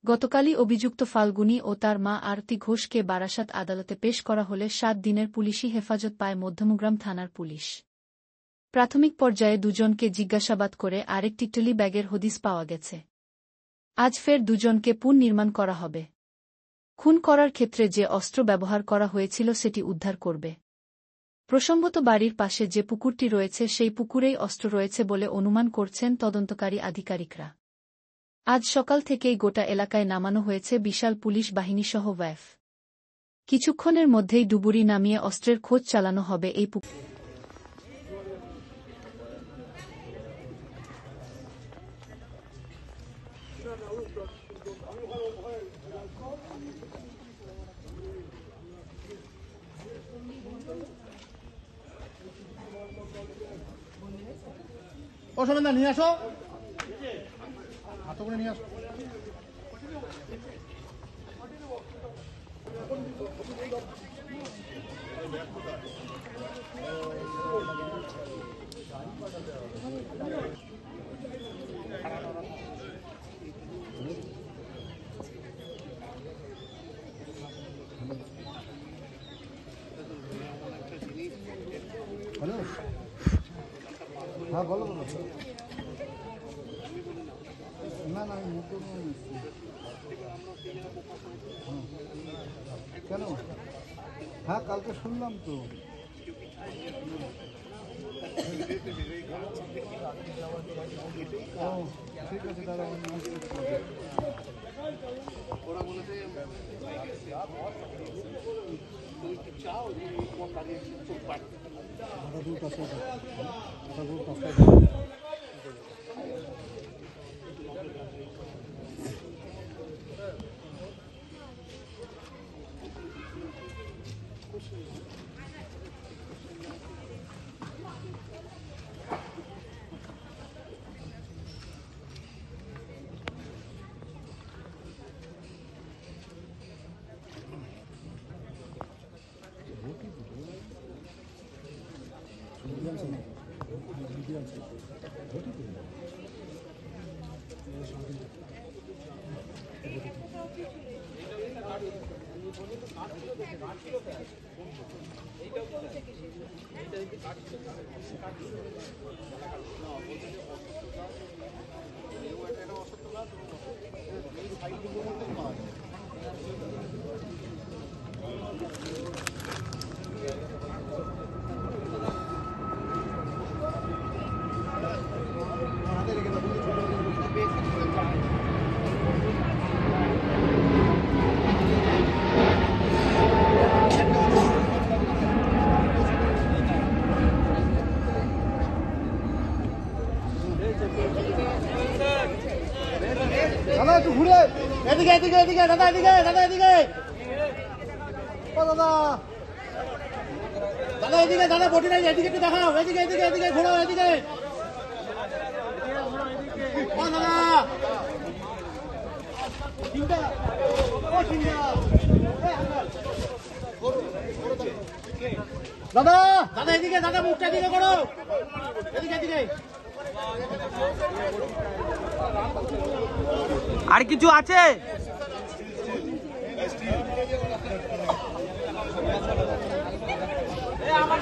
গতকালই অভিযুক্ত ফাল্গুনী ও তার মা আরতি ঘোষকে বারাসাত আদালতে পেশ করা হলে ৭ দিনের পুলিশি হেফাজত পায় মধ্যমগ্রাম থানার পুলিশ। প্রাথমিক পর্যায়ে দুজনকে জিজ্ঞাসাবাদ করে আরেকটি ট্রলি ব্যাগের হদিস পাওয়া গেছে। আজ ফের দুজনকে পুনর্নির্মাণ করা হবে। খুন করার ক্ষেত্রে যে অস্ত্র ব্যবহার করা হয়েছিল সেটি উদ্ধার করবে। প্রসঙ্গত বাড়ির পাশে যে পুকুরটি রয়েছে সেই পুকুরেই অস্ত্র রয়েছে বলে অনুমান করছেন তদন্তকারী আধিকারিকরা। আজ সকাল থেকেই গোটা এলাকায় নামানো হয়েছে বিশাল পুলিশ বাহিনীসহ ওয়াইফ। কিছুক্ষণের মধ্যেই ডুবুরি নামিয়ে অস্ত্রের খোঁজ চালানো হবে এই পুকুর। ও সমেন্দা নিয়ে আসো, হাত করে নিয়ে আসো। হ্যালো, হ্যাঁ বলো বলো। না না, আমি মুখে কেন? হ্যাঁ কালকে শুনলাম তো। ও ঠিক আছে দাদা, ওরা বলেছে দাদা একটু ঘুরে এদিকে এদিকে এদিকে, দাদা এদিকে, দাদা এদিকে, ও দাদা, দাদা এদিকে, দাদা বটি নাই, এদিকে একটু দেখাও, এদিকে এদিকে এদিকে ঘোরো, এদিকে, ও দাদা, দাদা দাদা এদিকে, দাদা মুখটা এদিকে করো, এদিকে এদিকে। আর কিছু আছে? আমার